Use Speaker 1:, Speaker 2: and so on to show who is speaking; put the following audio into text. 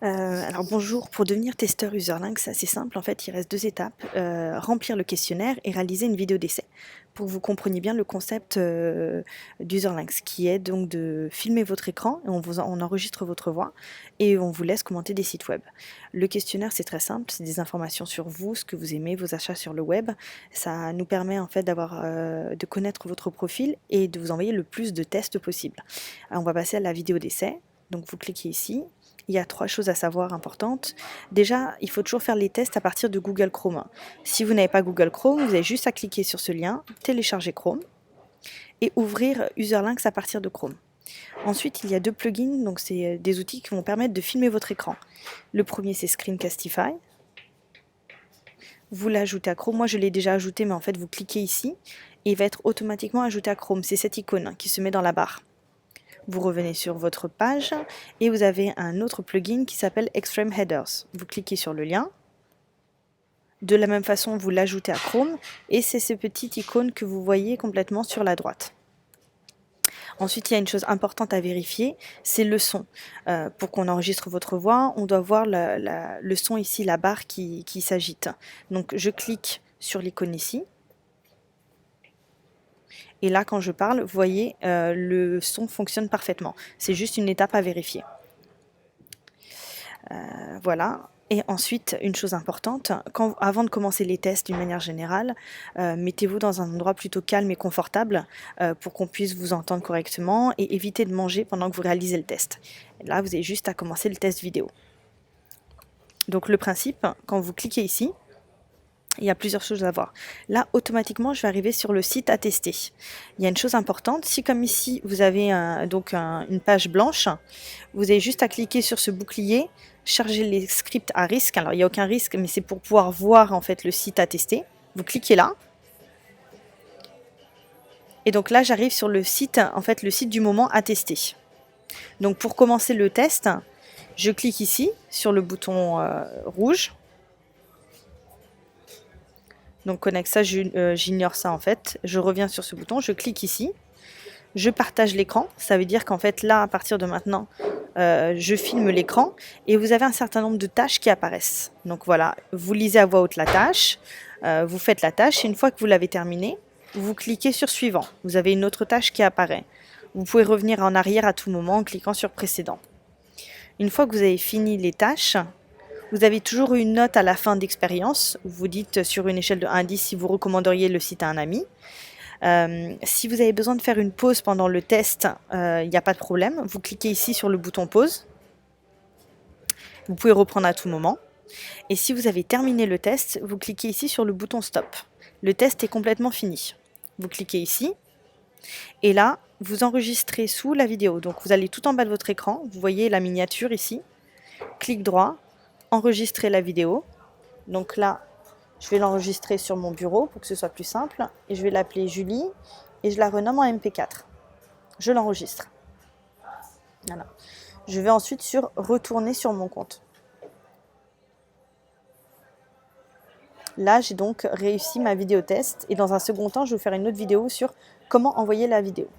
Speaker 1: Alors bonjour, pour devenir testeur Userlink, c'est assez simple. En fait, il reste 2 étapes, remplir le questionnaire et réaliser une vidéo d'essai pour que vous compreniez bien le concept, d'Userlinks, qui est donc de filmer votre écran et on enregistre votre voix et on vous laisse commenter des sites web. Le questionnaire, c'est très simple, c'est des informations sur vous, ce que vous aimez, vos achats sur le web. Ça nous permet en fait de connaître votre profil et de vous envoyer le plus de tests possible. On va passer à la vidéo d'essai, donc vous cliquez ici. Il y a 3 choses à savoir importantes. Déjà, il faut toujours faire les tests à partir de Google Chrome. Si vous n'avez pas Google Chrome, vous avez juste à cliquer sur ce lien, télécharger Chrome et ouvrir Userlinks à partir de Chrome. Ensuite, il y a 2 plugins, donc c'est des outils qui vont permettre de filmer votre écran. Le premier, c'est Screencastify. Vous l'ajoutez à Chrome. Moi, je l'ai déjà ajouté, mais en fait, vous cliquez ici et il va être automatiquement ajouté à Chrome. C'est cette icône qui se met dans la barre. Vous revenez sur votre page et vous avez un autre plugin qui s'appelle Extreme Headers. Vous cliquez sur le lien. De la même façon, vous l'ajoutez à Chrome et c'est ces petites icônes que vous voyez complètement sur la droite. Ensuite, il y a une chose importante à vérifier, c'est le son. Pour qu'on enregistre votre voix, on doit voir le son ici, la barre qui s'agite. Donc je clique sur l'icône ici. Et là, quand je parle, vous voyez, le son fonctionne parfaitement. C'est juste une étape à vérifier. Voilà. Et ensuite, une chose importante, avant de commencer les tests d'une manière générale, mettez-vous dans un endroit plutôt calme et confortable pour qu'on puisse vous entendre correctement et évitez de manger pendant que vous réalisez le test. Et là, vous avez juste à commencer le test vidéo. Donc le principe, quand vous cliquez ici, il y a plusieurs choses à voir. Là, automatiquement, je vais arriver sur le site à tester. Il y a une chose importante, si comme ici, vous avez une page blanche, vous avez juste à cliquer sur ce bouclier, charger les scripts à risque. Alors, il n'y a aucun risque, mais c'est pour pouvoir voir en fait le site à tester. Vous cliquez là. Et donc là, j'arrive sur le site, en fait, le site du moment à tester. Donc pour commencer le test, je clique ici sur le bouton rouge. Donc connecte ça, j'ignore ça en fait. Je reviens sur ce bouton, je clique ici. Je partage l'écran. Ça veut dire qu'en fait là, à partir de maintenant, je filme l'écran et vous avez un certain nombre de tâches qui apparaissent. Donc voilà, vous lisez à voix haute la tâche, vous faites la tâche et une fois que vous l'avez terminée, vous cliquez sur suivant. Vous avez une autre tâche qui apparaît. Vous pouvez revenir en arrière à tout moment en cliquant sur précédent. Une fois que vous avez fini les tâches, vous avez toujours une note à la fin d'expérience. Vous dites sur une échelle de 1 à 10 si vous recommanderiez le site à un ami. Si vous avez besoin de faire une pause pendant le test, il n'y a pas de problème. Vous cliquez ici sur le bouton pause. Vous pouvez reprendre à tout moment. Et si vous avez terminé le test, vous cliquez ici sur le bouton stop. Le test est complètement fini. Vous cliquez ici. Et là, vous enregistrez sous la vidéo. Donc vous allez tout en bas de votre écran. Vous voyez la miniature ici. Clic droit. Enregistrer la vidéo. Donc là, je vais l'enregistrer sur mon bureau pour que ce soit plus simple. Et je vais l'appeler Julie et je la renomme en MP4. Je l'enregistre. Voilà. Je vais ensuite retourner sur mon compte. Là, j'ai donc réussi ma vidéo test et dans un second temps, je vais vous faire une autre vidéo sur comment envoyer la vidéo.